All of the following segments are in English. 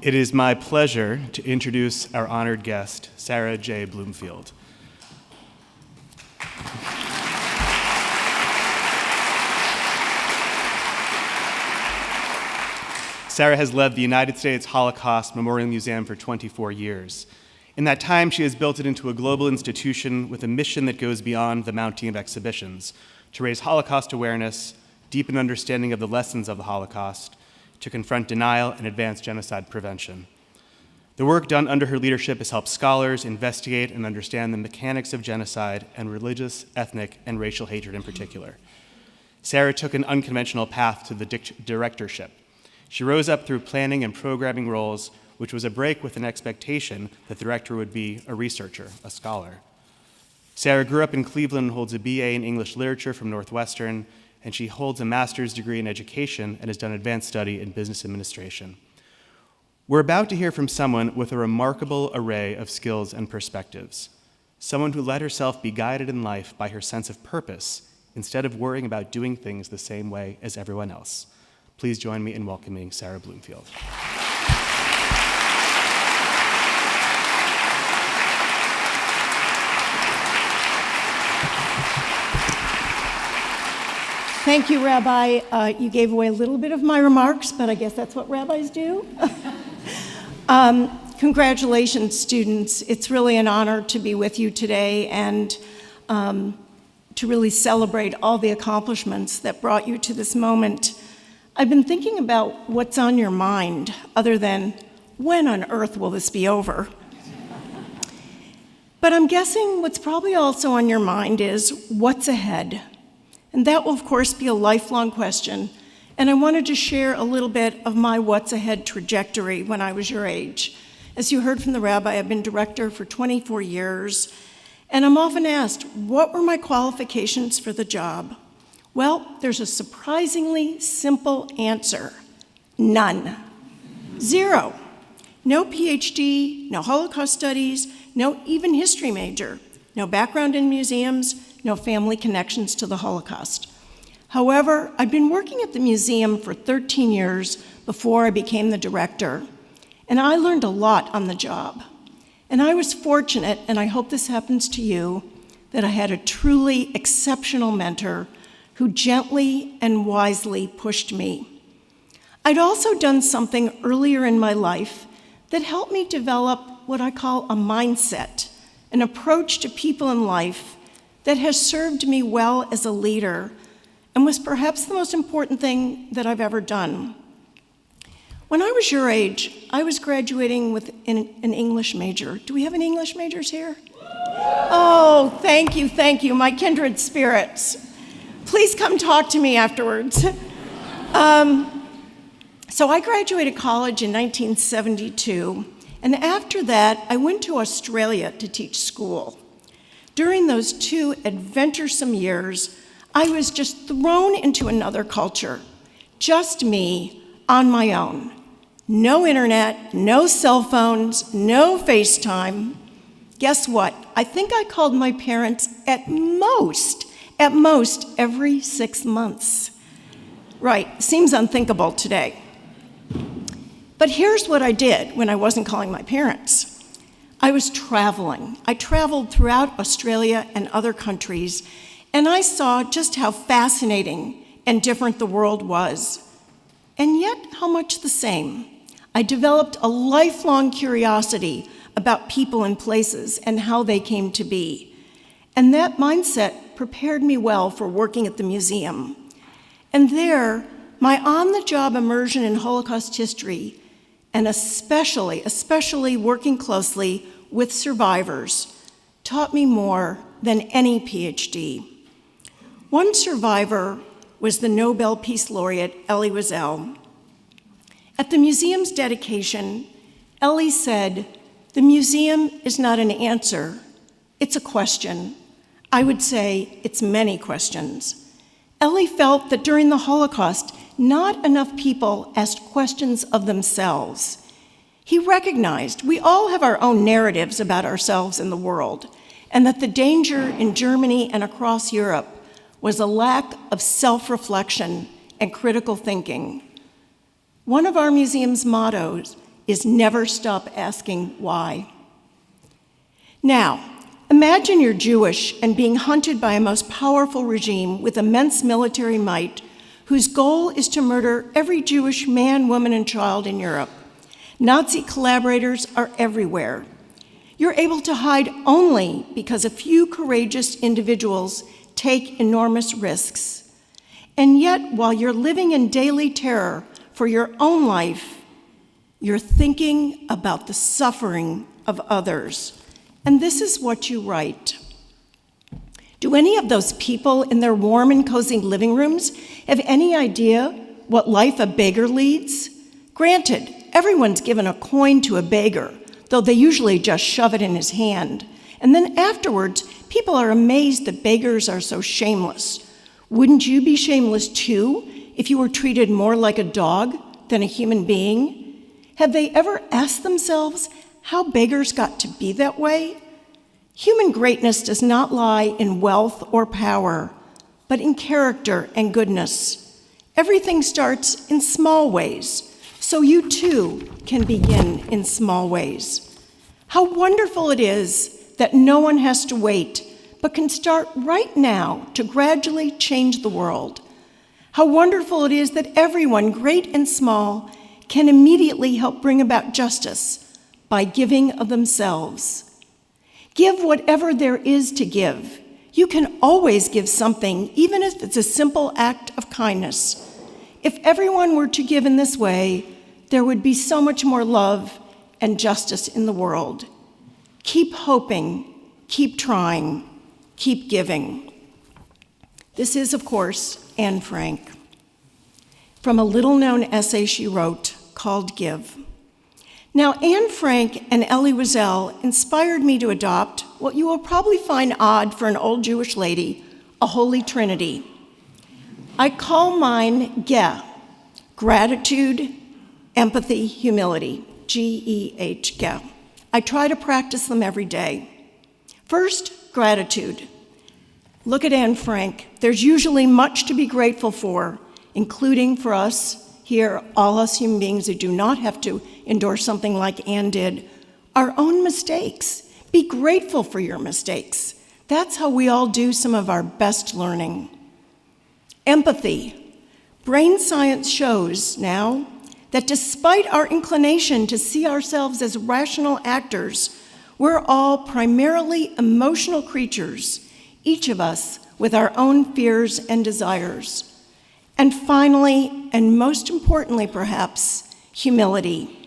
It is my pleasure to introduce our honored guest, Sara J. Bloomfield. Sara has led the United States Holocaust Memorial Museum for 24 years. In that time, she has built it into a global institution with a mission that goes beyond the mounting of exhibitions, to raise Holocaust awareness, deepen understanding of the lessons of the Holocaust, to confront denial and advance genocide prevention. The work done under her leadership has helped scholars investigate and understand the mechanics of genocide and religious, ethnic, and racial hatred in particular. Sara took an unconventional path to the directorship. She rose up through planning and programming roles, which was a break with an expectation that the director would be a researcher, a scholar. Sara grew up in Cleveland and holds a BA in English Literature from Northwestern, and she holds a master's degree in education and has done advanced study in business administration. We're about to hear from someone with a remarkable array of skills and perspectives, someone who let herself be guided in life by her sense of purpose instead of worrying about doing things the same way as everyone else. Please join me in welcoming Sara Bloomfield. Thank you, Rabbi. You gave away a little bit of my remarks, but I guess that's what rabbis do. Congratulations, students. It's really an honor to be with you today and to really celebrate all the accomplishments that brought you to this moment. I've been thinking about what's on your mind, other than when on earth will this be over? But I'm guessing what's probably also on your mind is what's ahead? And that will, of course, be a lifelong question. And I wanted to share a little bit of my what's ahead trajectory when I was your age. As you heard from the rabbi, I've been director for 24 years, and I'm often asked, what were my qualifications for the job? Well, there's a surprisingly simple answer: none. Zero. No PhD, no Holocaust studies, no even history major, no background in museums, no family connections to the Holocaust. However, I'd been working at the museum for 13 years before I became the director, and I learned a lot on the job. And I was fortunate, and I hope this happens to you, that I had a truly exceptional mentor who gently and wisely pushed me. I'd also done something earlier in my life that helped me develop what I call a mindset, an approach to people in life that has served me well as a leader and was perhaps the most important thing that I've ever done. When I was your age, I was graduating with an English major. Do we have any English majors here? Oh, thank you, my kindred spirits. Please come talk to me afterwards. So I graduated college in 1972, and after that, I went to Australia to teach school. During those 2 adventuresome years, I was just thrown into another culture, just me on my own. No internet, no cell phones, no FaceTime. Guess what? I think I called my parents at most every 6 months. Right, seems unthinkable today. But here's what I did when I wasn't calling my parents. I was traveling. I traveled throughout Australia and other countries, and I saw just how fascinating and different the world was, and yet how much the same. I developed a lifelong curiosity about people and places and how they came to be. And that mindset prepared me well for working at the museum. And there, my on-the-job immersion in Holocaust history, and especially working closely with survivors, taught me more than any PhD. One survivor was the Nobel Peace Laureate, Elie Wiesel. At the museum's dedication, Elie said, "The museum is not an answer, it's a question." I would say it's many questions. Elie felt that during the Holocaust, not enough people asked questions of themselves. He recognized we all have our own narratives about ourselves and the world, and that the danger in Germany and across Europe was a lack of self-reflection and critical thinking. One of our museum's mottos is never stop asking why. Now, imagine you're Jewish and being hunted by a most powerful regime with immense military might, whose goal is to murder every Jewish man, woman, and child in Europe. Nazi collaborators are everywhere. You're able to hide only because a few courageous individuals take enormous risks. And yet, while you're living in daily terror for your own life, you're thinking about the suffering of others. And this is what you write. Do any of those people in their warm and cozy living rooms have any idea what life a beggar leads? Granted, everyone's given a coin to a beggar, though they usually just shove it in his hand. And then afterwards, people are amazed that beggars are so shameless. Wouldn't you be shameless too if you were treated more like a dog than a human being? Have they ever asked themselves how beggars got to be that way? Human greatness does not lie in wealth or power, but in character and goodness. Everything starts in small ways, so you too can begin in small ways. How wonderful it is that no one has to wait, but can start right now to gradually change the world. How wonderful it is that everyone, great and small, can immediately help bring about justice by giving of themselves. Give whatever there is to give. You can always give something, even if it's a simple act of kindness. If everyone were to give in this way, there would be so much more love and justice in the world. Keep hoping, keep trying, keep giving. This is, of course, Anne Frank, from a little-known essay she wrote called Give. Now, Anne Frank and Elie Wiesel inspired me to adopt what you will probably find odd for an old Jewish lady, a holy trinity. I call mine GEH, gratitude, empathy, humility, G-E-H, GEH. I try to practice them every day. First, gratitude. Look at Anne Frank. There's usually much to be grateful for, including for us here, all us human beings who do not have to endure something like Anne did, our own mistakes. Be grateful for your mistakes. That's how we all do some of our best learning. Empathy. Brain science shows now that despite our inclination to see ourselves as rational actors, we're all primarily emotional creatures, each of us with our own fears and desires. And finally, and most importantly perhaps, humility.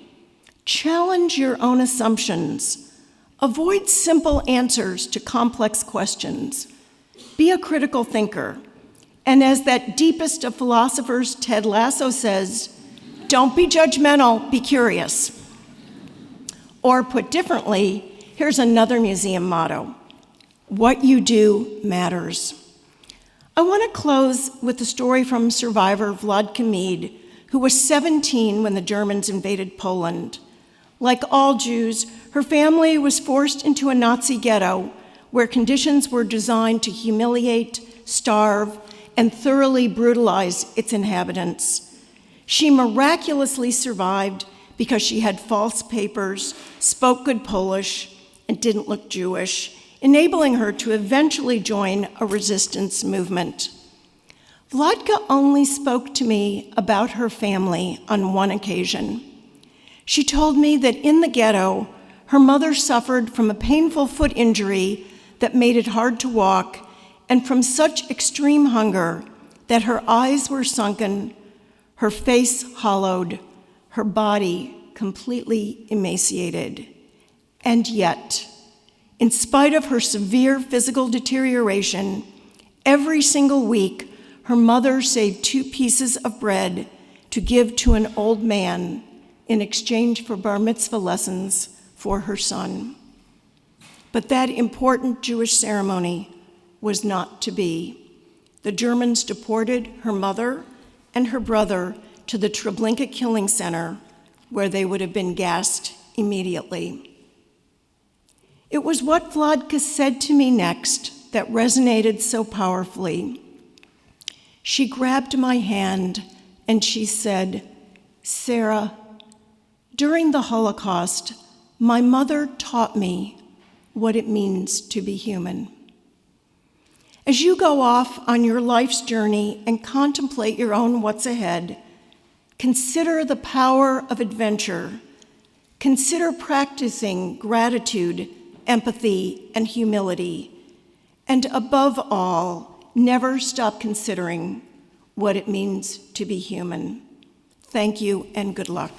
Challenge your own assumptions. Avoid simple answers to complex questions. Be a critical thinker. And as that deepest of philosophers, Ted Lasso, says, don't be judgmental, be curious. Or put differently, here's another museum motto: what you do matters. I want to close with a story from survivor Vladka Mead, who was 17 when the Germans invaded Poland. Like all Jews, her family was forced into a Nazi ghetto where conditions were designed to humiliate, starve, and thoroughly brutalize its inhabitants. She miraculously survived because she had false papers, spoke good Polish, and didn't look Jewish, enabling her to eventually join a resistance movement. Vladka only spoke to me about her family on one occasion. She told me that in the ghetto, her mother suffered from a painful foot injury that made it hard to walk, and from such extreme hunger that her eyes were sunken, her face hollowed, her body completely emaciated. And yet, in spite of her severe physical deterioration, every single week, her mother saved 2 pieces of bread to give to an old man in exchange for bar mitzvah lessons for her son. But that important Jewish ceremony was not to be. The Germans deported her mother and her brother to the Treblinka killing center, where they would have been gassed immediately. It was what Vladka said to me next that resonated so powerfully. She grabbed my hand and she said, "Sara, During the Holocaust, my mother taught me what it means to be human. As you go off on your life's journey and contemplate your own what's ahead, consider the power of adventure. Consider practicing gratitude, empathy, and humility. And above all, never stop considering what it means to be human. Thank you and good luck.